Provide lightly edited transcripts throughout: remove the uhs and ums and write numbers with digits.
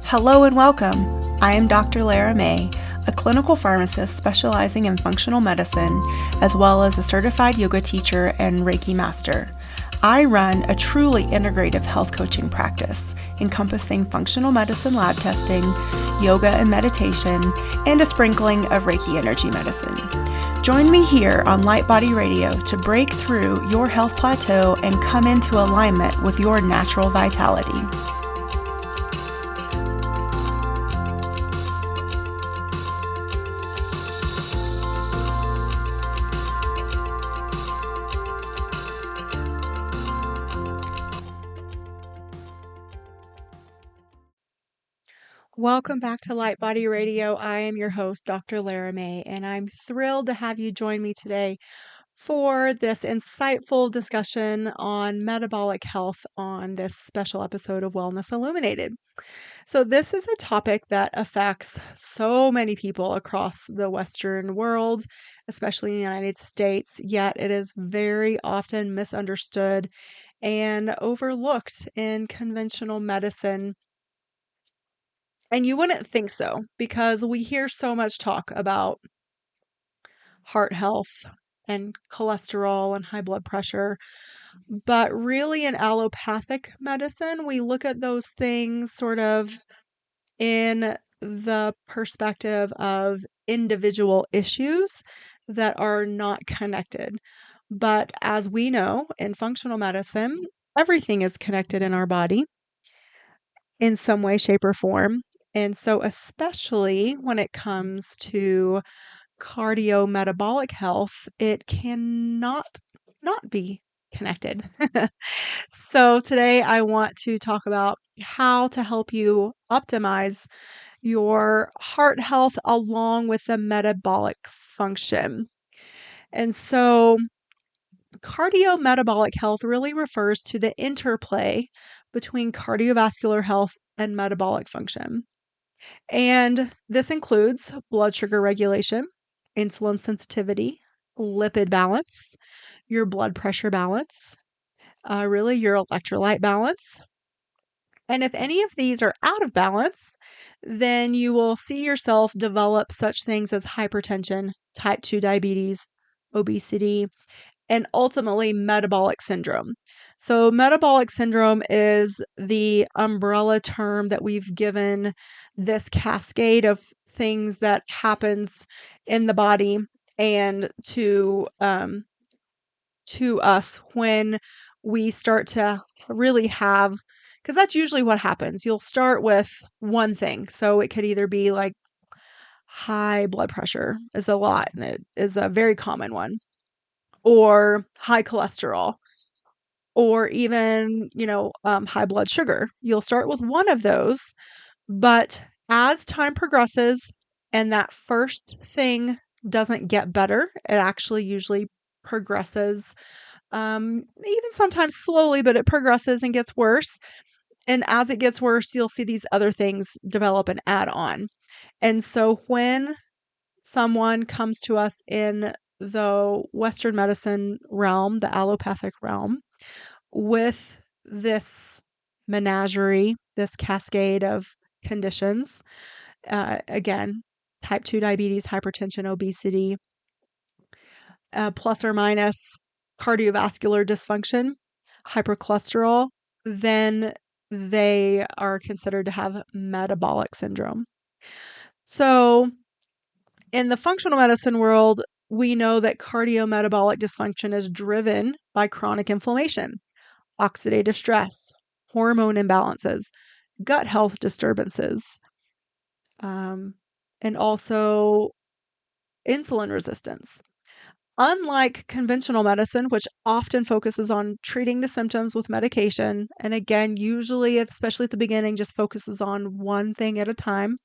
Hello and welcome. I am Dr. Lara, a clinical pharmacist specializing in functional medicine, as well as a certified yoga teacher and Reiki master. I run a truly integrative health coaching practice encompassing functional medicine lab testing, yoga and meditation, and a sprinkling of Reiki energy medicine. Join me here on Light Body Radio to break through your health plateau and come into alignment with your natural vitality. Welcome back to Light Body Radio. I am your host, Dr. Lara, and I'm thrilled to have you join me today for this insightful discussion on metabolic health on this special episode of Wellness Illuminated. So this is a topic that affects so many people across the Western world, especially in the United States, yet it is very often misunderstood and overlooked in conventional medicine. And you wouldn't think so, because we hear so much talk about heart health and cholesterol and high blood pressure. But really, in allopathic medicine, we look at those things sort of in the perspective of individual issues that are not connected. But as we know, in functional medicine, everything is connected in our body in some way, shape, or form. And so, especially when it comes to cardiometabolic health, it cannot not be connected. So, today I want to talk about how to help you optimize your heart health along with the metabolic function. And so, cardiometabolic health really refers to the interplay between cardiovascular health and metabolic function. And this includes blood sugar regulation, insulin sensitivity, lipid balance, your blood pressure balance, really your electrolyte balance. And if any of these are out of balance, then you will see yourself develop such things as hypertension, type 2 diabetes, obesity, and ultimately metabolic syndrome. So metabolic syndrome is the umbrella term that we've given this cascade of things that happens in the body and to us when we start to really have, because that's usually what happens. You'll start with one thing. So it could either be like high blood pressure is a lot, and it is a very common one, or high cholesterol, or even, high blood sugar. You'll start with one of those, but as time progresses and that first thing doesn't get better, it actually usually progresses, even sometimes slowly, but it progresses and gets worse. And as it gets worse, you'll see these other things develop and add on. And so when someone comes to us in the Western medicine realm, the allopathic realm, with this menagerie, this cascade of conditions, again, type 2 diabetes, hypertension, obesity, plus or minus cardiovascular dysfunction, hypercholesterol, then they are considered to have metabolic syndrome. So in the functional medicine world, we know that cardiometabolic dysfunction is driven by chronic inflammation, oxidative stress, hormone imbalances, gut health disturbances, and also insulin resistance. Unlike conventional medicine, which often focuses on treating the symptoms with medication, and again, usually, especially at the beginning, just focuses on one thing at a time,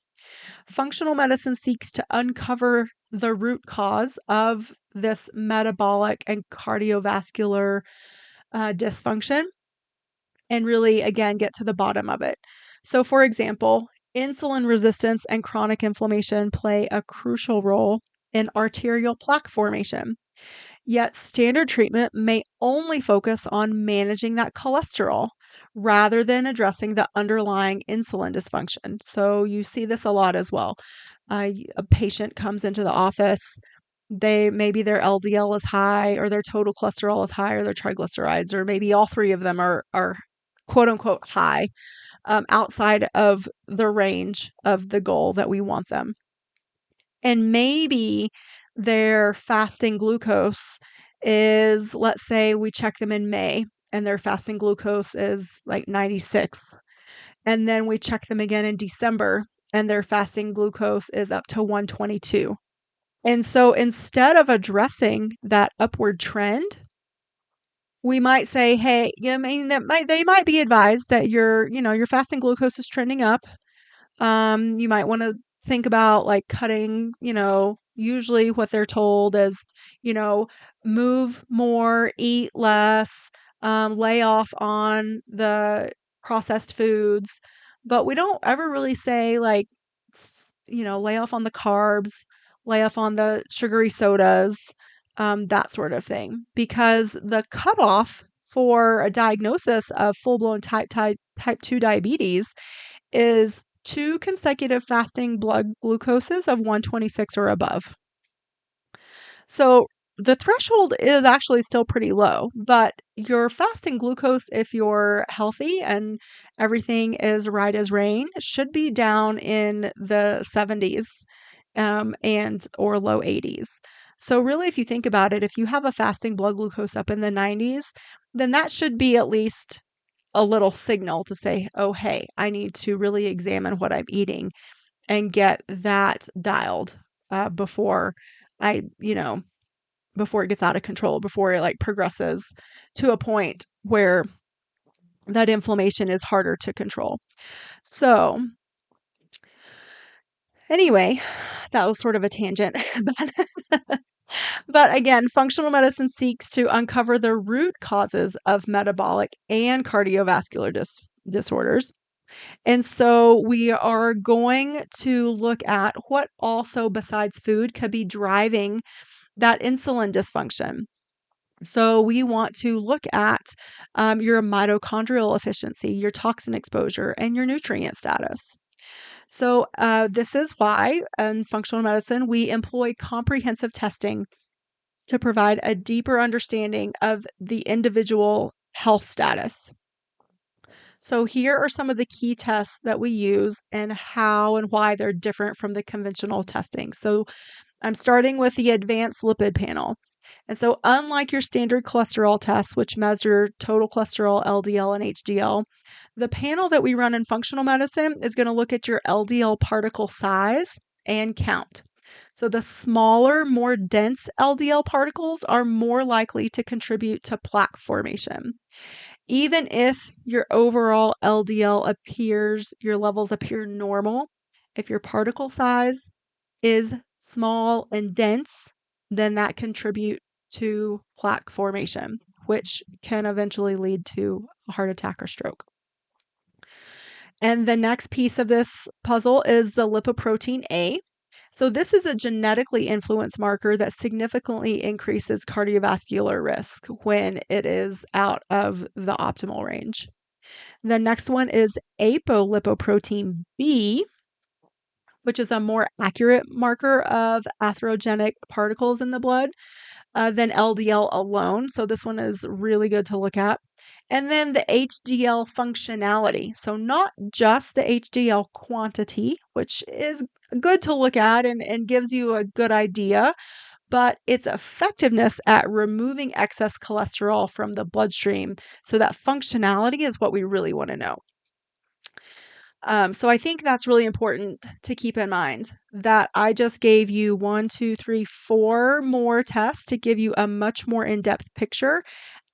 functional medicine seeks to uncover the root cause of this metabolic and cardiovascular dysfunction and really, again, get to the bottom of it. So, for example, insulin resistance and chronic inflammation play a crucial role in arterial plaque formation. Yet standard treatment may only focus on managing that cholesterol rather than addressing the underlying insulin dysfunction. So you see this a lot as well. A patient comes into the office, maybe their LDL is high, or their total cholesterol is high, or their triglycerides, or maybe all three of them are quote unquote high, outside of the range of the goal that we want them. And maybe their fasting glucose is, let's say we check them in May and their fasting glucose is like 96. And then we check them again in December and their fasting glucose is up to 122. And so instead of addressing that upward trend, we might say, hey, I mean, they might be advised that your fasting glucose is trending up. You might want to think about like cutting, usually what they're told is, you know, move more, eat less, lay off on the processed foods. But we don't ever really say like, lay off on the carbs, lay off on the sugary sodas, that sort of thing. Because the cutoff for a diagnosis of full blown type 2 diabetes is 2 consecutive fasting blood glucoses of 126 or above. So the threshold is actually still pretty low, but your fasting glucose, if you're healthy and everything is right as rain, should be down in the 70s, and or low 80s. So really, if you think about it, if you have a fasting blood glucose up in the 90s, then that should be at least a little signal to say, oh, hey, I need to really examine what I'm eating and get that dialed, before I, before it gets out of control, before it like progresses to a point where that inflammation is harder to control. So anyway, that was sort of a tangent, but again, functional medicine seeks to uncover the root causes of metabolic and cardiovascular disorders. And so we are going to look at what also besides food could be driving that insulin dysfunction. So we want to look at your mitochondrial efficiency, your toxin exposure, and your nutrient status. So this is why in functional medicine, we employ comprehensive testing to provide a deeper understanding of the individual health status. So here are some of the key tests that we use and how and why they're different from the conventional testing. So I'm starting with the advanced lipid panel. And so unlike your standard cholesterol tests, which measure total cholesterol, LDL, and HDL, the panel that we run in functional medicine is going to look at your LDL particle size and count. So the smaller, more dense LDL particles are more likely to contribute to plaque formation. Even if your overall your levels appear normal, if your particle size is small and dense, then that contribute to plaque formation, which can eventually lead to a heart attack or stroke. And the next piece of this puzzle is the lipoprotein A. So this is a genetically influenced marker that significantly increases cardiovascular risk when it is out of the optimal range. The next one is apolipoprotein B, which is a more accurate marker of atherogenic particles in the blood than LDL alone. So this one is really good to look at. And then the HDL functionality. So not just the HDL quantity, which is good to look at and gives you a good idea, but its effectiveness at removing excess cholesterol from the bloodstream. So that functionality is what we really want to know. So I think that's really important to keep in mind that I just gave you 4 more tests to give you a much more in-depth picture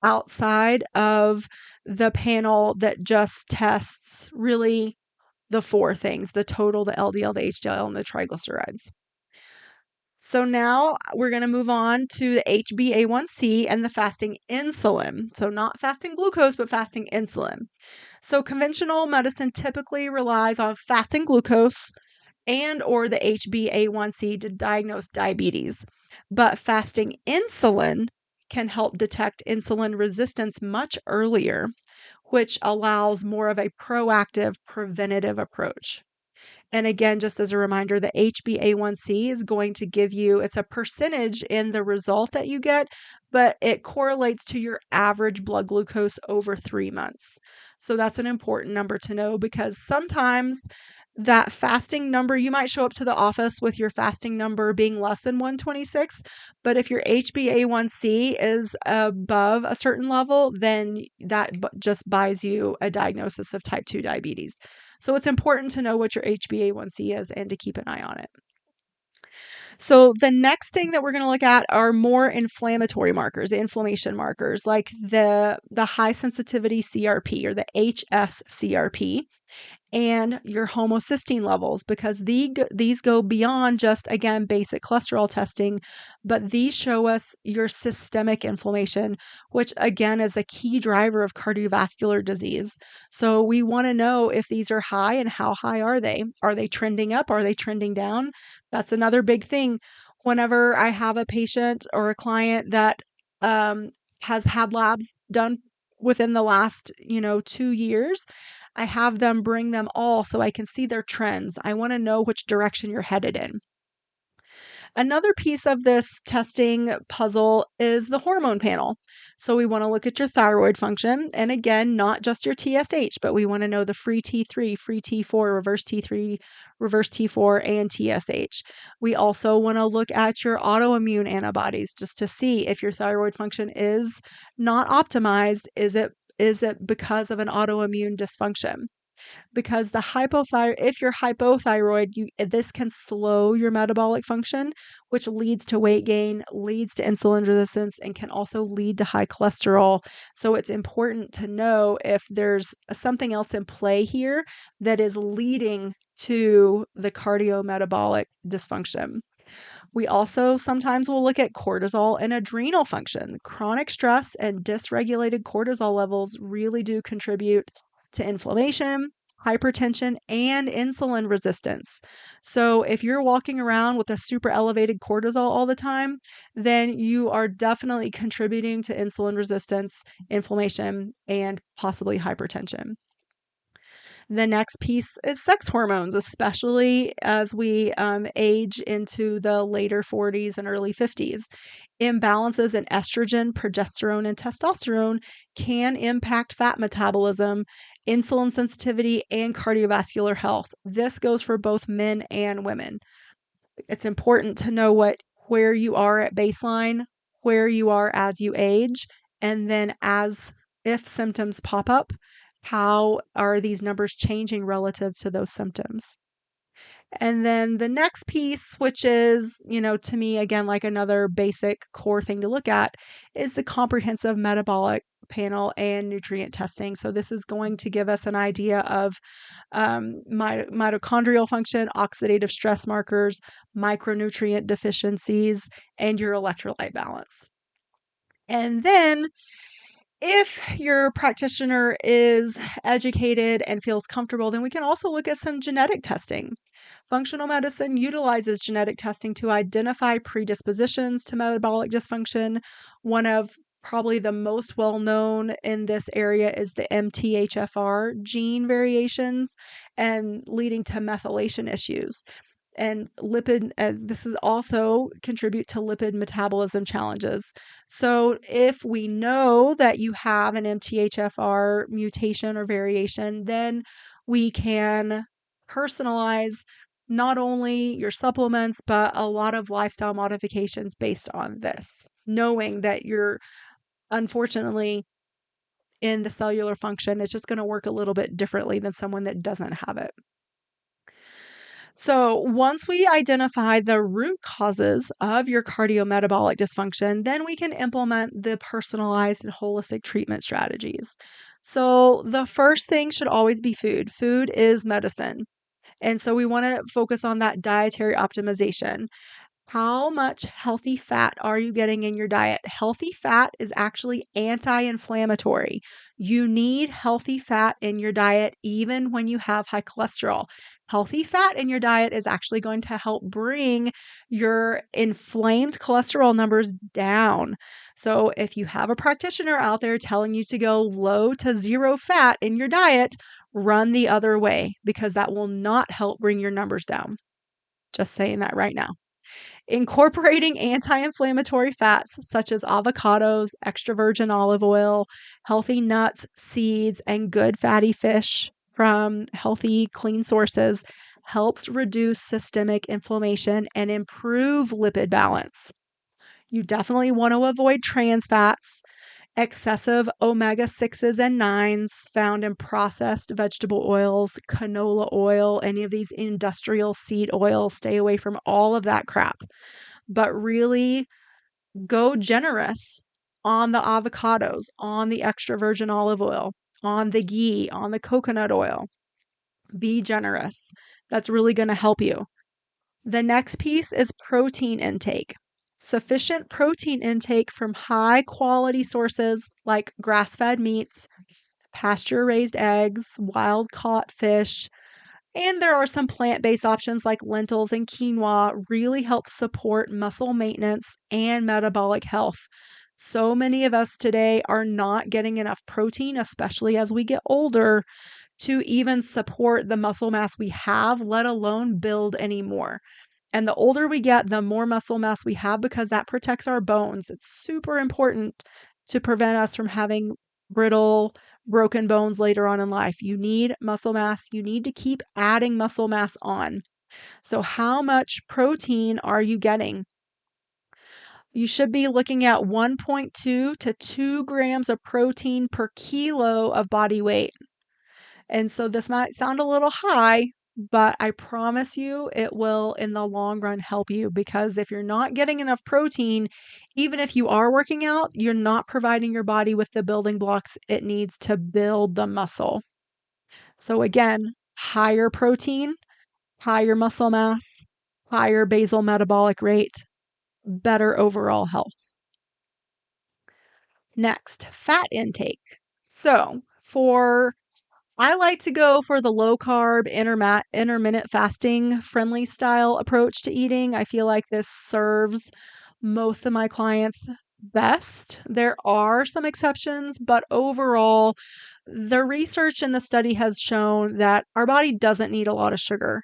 outside of the panel that just tests really the 4 things, the total, the LDL, the HDL, and the triglycerides. So now we're going to move on to the HbA1c and the fasting insulin. So not fasting glucose, but fasting insulin. So conventional medicine typically relies on fasting glucose and or the HbA1c to diagnose diabetes. But fasting insulin can help detect insulin resistance much earlier, which allows more of a proactive, preventative approach. And again, just as a reminder, the HbA1c is going to give you, it's a percentage in the result that you get, but it correlates to your average blood glucose over 3 months. So that's an important number to know, because sometimes that fasting number, you might show up to the office with your fasting number being less than 126, but if your HbA1c is above a certain level, then that just buys you a diagnosis of type 2 diabetes. So it's important to know what your HbA1c is and to keep an eye on it. So the next thing that we're going to look at are more inflammatory markers, the inflammation markers, like the high sensitivity CRP or the HSCRP, and your homocysteine levels, because these go beyond just, again, basic cholesterol testing, but these show us your systemic inflammation, which again is a key driver of cardiovascular disease. So we want to know if these are high and how high are they? Are they trending up? Are they trending down? That's another big thing. Whenever I have a patient or a client that has had labs done within the last 2 years, I have them bring them all so I can see their trends. I want to know which direction you're headed in. Another piece of this testing puzzle is the hormone panel. So we want to look at your thyroid function. And again, not just your TSH, but we want to know the free T3, free T4, reverse T3, reverse T4, and TSH. We also want to look at your autoimmune antibodies just to see if your thyroid function is not optimized. Is it because of an autoimmune dysfunction? Because if you're hypothyroid, this can slow your metabolic function, which leads to weight gain, leads to insulin resistance, and can also lead to high cholesterol. So it's important to know if there's something else in play here that is leading to the cardiometabolic dysfunction. We also sometimes will look at cortisol and adrenal function. Chronic stress and dysregulated cortisol levels really do contribute to inflammation, hypertension, and insulin resistance. So if you're walking around with a super elevated cortisol all the time, then you are definitely contributing to insulin resistance, inflammation, and possibly hypertension. The next piece is sex hormones, especially as we age into the later 40s and early 50s. Imbalances in estrogen, progesterone, and testosterone can impact fat metabolism, insulin sensitivity, and cardiovascular health. This goes for both men and women. It's important to know where you are at baseline, where you are as you age, and then if symptoms pop up, how are these numbers changing relative to those symptoms? And then the next piece, which is, to me, again, like another basic core thing to look at, is the comprehensive metabolic panel and nutrient testing. So this is going to give us an idea of mitochondrial function, oxidative stress markers, micronutrient deficiencies, and your electrolyte balance. And then if your practitioner is educated and feels comfortable, then we can also look at some genetic testing. Functional medicine utilizes genetic testing to identify predispositions to metabolic dysfunction. One of probably the most well-known in this area is the MTHFR gene variations and leading to methylation issues. And this is also contribute to lipid metabolism challenges. So if we know that you have an MTHFR mutation or variation, then we can personalize not only your supplements, but a lot of lifestyle modifications based on this, knowing that you're unfortunately in the cellular function, it's just going to work a little bit differently than someone that doesn't have it. So once we identify the root causes of your cardiometabolic dysfunction, then we can implement the personalized and holistic treatment strategies. So the first thing should always be food. Food is medicine. And so we want to focus on that dietary optimization. How much healthy fat are you getting in your diet? Healthy fat is actually anti-inflammatory. You need healthy fat in your diet even when you have high cholesterol. Healthy fat in your diet is actually going to help bring your inflamed cholesterol numbers down. So, if you have a practitioner out there telling you to go low to zero fat in your diet, run the other way because that will not help bring your numbers down. Just saying that right now. Incorporating anti inflammatory fats such as avocados, extra virgin olive oil, healthy nuts, seeds, and good fatty fish from healthy, clean sources helps reduce systemic inflammation and improve lipid balance. You definitely want to avoid trans fats, excessive omega 6s and 9s found in processed vegetable oils, canola oil, any of these industrial seed oils. Stay away from all of that crap, but really go generous on the avocados, on the extra virgin olive oil, on the ghee, on the coconut oil. Be generous. That's really going to help you. The next piece is protein intake. Sufficient protein intake from high quality sources like grass fed meats, pasture raised eggs, wild caught fish, and there are some plant-based options like lentils and quinoa really help support muscle maintenance and metabolic health. So many of us today are not getting enough protein, especially as we get older, to even support the muscle mass we have, let alone build any more. And the older we get, the more muscle mass we have because that protects our bones. It's super important to prevent us from having brittle, broken bones later on in life. You need muscle mass. You need to keep adding muscle mass on. So, how much protein are you getting? You should be looking at 1.2 to 2 grams of protein per kilo of body weight. And so this might sound a little high, but I promise you it will in the long run help you because if you're not getting enough protein, even if you are working out, you're not providing your body with the building blocks it needs to build the muscle. So again, higher protein, higher muscle mass, higher basal metabolic rate, better overall health. Next, fat intake. So for I like to go for the low carb, intermittent fasting friendly style approach to eating. I feel like this serves most of my clients best. There are some exceptions, but overall, the research and the study has shown that our body doesn't need a lot of sugar.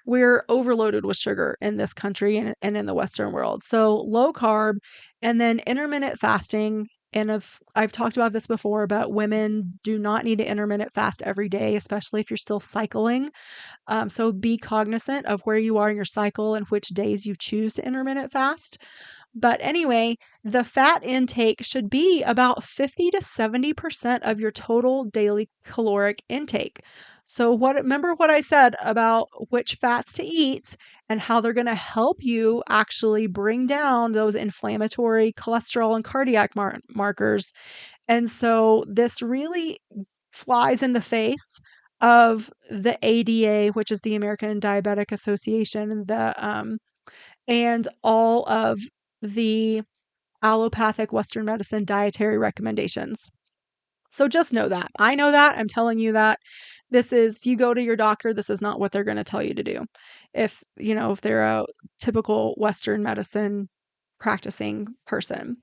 We're overloaded with sugar in this country and in the Western world. So, low carb and then intermittent fasting. And if I've talked about this before, but women do not need to intermittent fast every day, especially if you're still cycling. So be cognizant of where you are in your cycle and which days you choose to intermittent fast. But anyway, the fat intake should be about 50 to 70% of your total daily caloric intake. So remember what I said about which fats to eat and how they're going to help you actually bring down those inflammatory cholesterol and cardiac markers. And so this really flies in the face of the ADA, which is the American Diabetic Association, and all of the allopathic Western medicine dietary recommendations. So just know that. I know that. I'm telling you that. If you go to your doctor, this is not what they're going to tell you to do. If they're a typical Western medicine practicing person.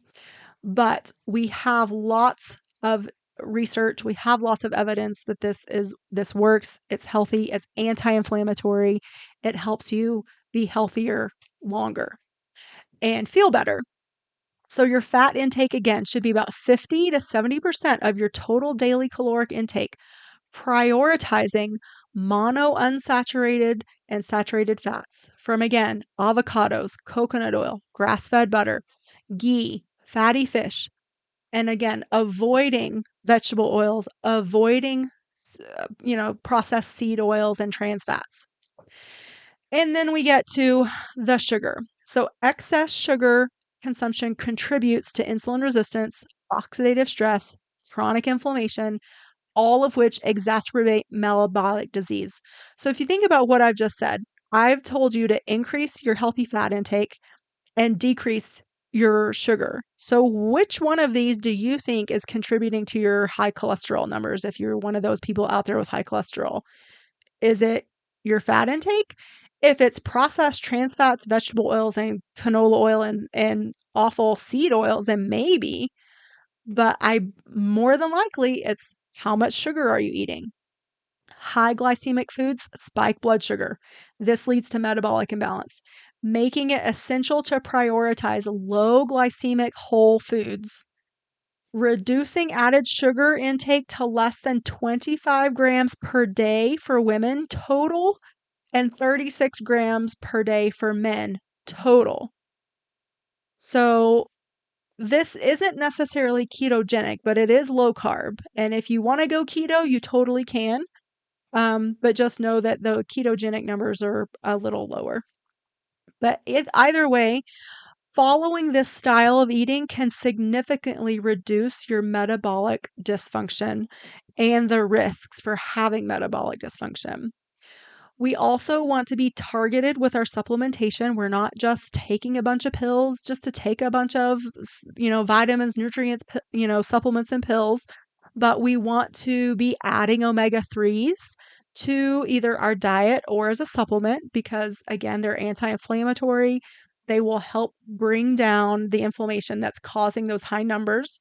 But we have lots of research, we have lots of evidence that this works, it's healthy, it's anti-inflammatory, it helps you be healthier longer and feel better. So your fat intake again should be about 50 to 70% of your total daily caloric intake, prioritizing monounsaturated and saturated fats from again avocados, coconut oil, grass-fed butter, ghee, fatty fish, and again, avoiding vegetable oils, avoiding, processed seed oils and trans fats. And then we get to the sugar. So excess sugar consumption contributes to insulin resistance, oxidative stress, chronic inflammation, all of which exacerbate metabolic disease. So if you think about what I've just said, I've told you to increase your healthy fat intake and decrease your sugar. So which one of these do you think is contributing to your high cholesterol numbers if you're one of those people out there with high cholesterol? Is it your fat intake. If it's processed trans fats, vegetable oils, and canola oil and awful seed oils, then maybe. But I more than likely it's how much sugar are you eating? High glycemic foods spike blood sugar. This leads to metabolic imbalance, making it essential to prioritize low glycemic whole foods. Reducing added sugar intake to less than 25 grams per day for women total and 36 grams per day for men total. So this isn't necessarily ketogenic, but it is low carb. And if you want to go keto, you totally can. But just know that the ketogenic numbers are a little lower. But either way, following this style of eating can significantly reduce your metabolic dysfunction and the risks for having metabolic dysfunction. We also want to be targeted with our supplementation. We're not just taking a bunch of pills just to take a bunch of, vitamins, nutrients, supplements and pills, but we want to be adding omega-3s to either our diet or as a supplement because, again, they're anti-inflammatory. They will help bring down the inflammation that's causing those high numbers.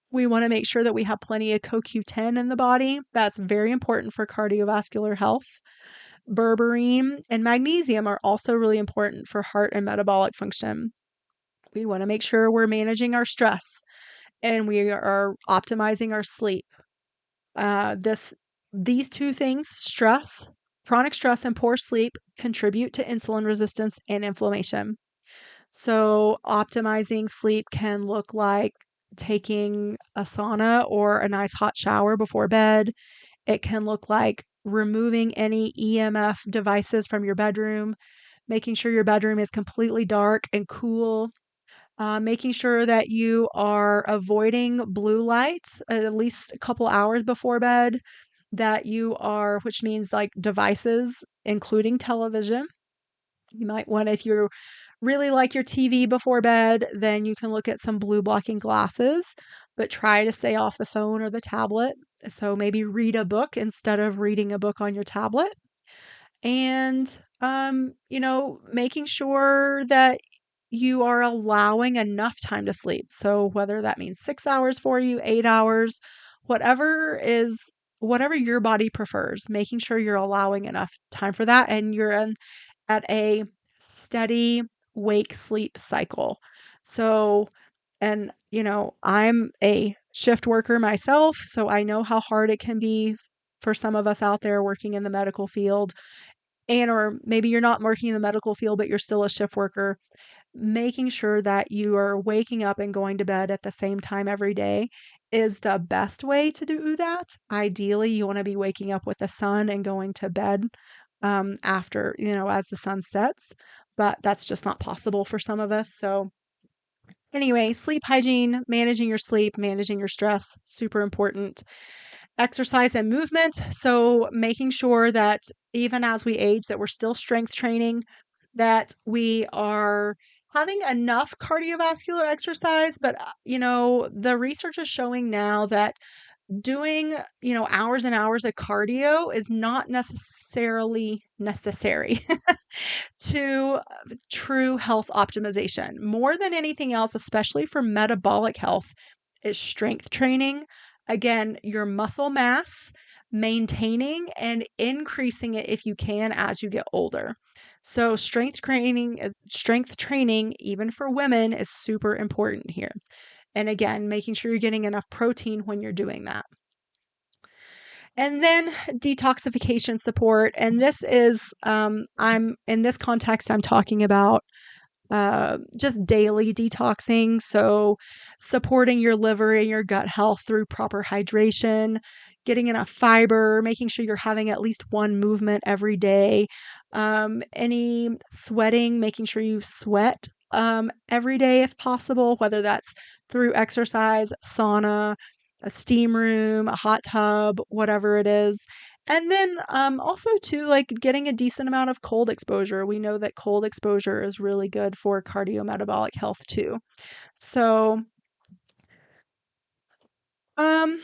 We want to make sure that we have plenty of CoQ10 in the body. That's very important for cardiovascular health. Berberine and magnesium are also really important for heart and metabolic function. We want to make sure we're managing our stress and we are optimizing our sleep. These two things, chronic stress and poor sleep, contribute to insulin resistance and inflammation. So optimizing sleep can look like taking a sauna or a nice hot shower before bed. It can look like removing any EMF devices from your bedroom, making sure your bedroom is completely dark and cool, making sure that you are avoiding blue lights at least a couple hours before bed, which means like devices, including television. You might want, if you really like your TV before bed, then you can look at some blue blocking glasses, but try to stay off the phone or the tablet. So maybe read a book instead of reading a book on your tablet. And, making sure that you are allowing enough time to sleep. So whether that means 6 hours for you, 8 hours, whatever your body prefers, making sure you're allowing enough time for that and you're at a steady wake sleep cycle. So, and I'm a shift worker myself, so I know how hard it can be for some of us out there working in the medical field, or maybe you're not working in the medical field, but you're still a shift worker. Making sure that you are waking up and going to bed at the same time every day is the best way to do that. Ideally, you want to be waking up with the sun and going to bed after, as the sun sets, but that's just not possible for some of us. So, anyway, sleep hygiene, managing your sleep, managing your stress, super important. Exercise and movement. So, making sure that even as we age, that we're still strength training, that we are having enough cardiovascular exercise. But, the research is showing now that doing, hours and hours of cardio is not necessarily necessary to true health optimization. More than anything else, especially for metabolic health, is strength training. Again, your muscle mass, maintaining and increasing it if you can as you get older. So strength training, even for women, is super important here. And again, making sure you're getting enough protein when you're doing that. And then detoxification support. And this is, I'm in this context, I'm talking about just daily detoxing. So, supporting your liver and your gut health through proper hydration, getting enough fiber, making sure you're having at least one movement every day. Any sweating, making sure you sweat every day if possible, whether that's through exercise, sauna, a steam room, a hot tub, whatever it is. And then also too, like getting a decent amount of cold exposure. We know that cold exposure is really good for cardiometabolic health too. So, um,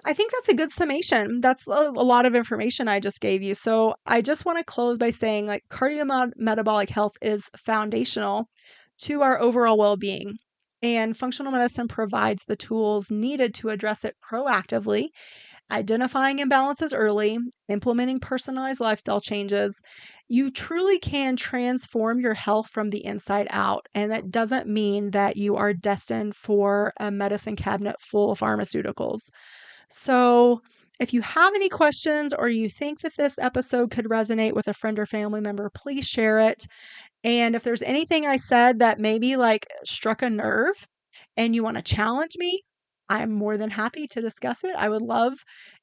I think that's a good summation. That's a lot of information I just gave you. So I just want to close by saying like cardiometabolic health is foundational to our overall well-being. And functional medicine provides the tools needed to address it proactively, identifying imbalances early, implementing personalized lifestyle changes. You truly can transform your health from the inside out. And that doesn't mean that you are destined for a medicine cabinet full of pharmaceuticals. So, if you have any questions or you think that this episode could resonate with a friend or family member, please share it. And if there's anything I said that maybe like struck a nerve and you want to challenge me, I'm more than happy to discuss it. I would love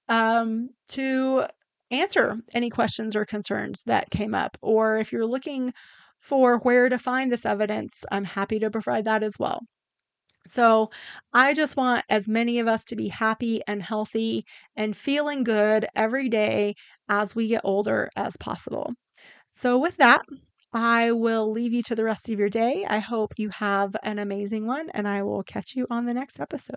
to answer any questions or concerns that came up. Or if you're looking for where to find this evidence, I'm happy to provide that as well. So, I just want as many of us to be happy and healthy and feeling good every day as we get older as possible. So, with that, I will leave you to the rest of your day. I hope you have an amazing one, and I will catch you on the next episode.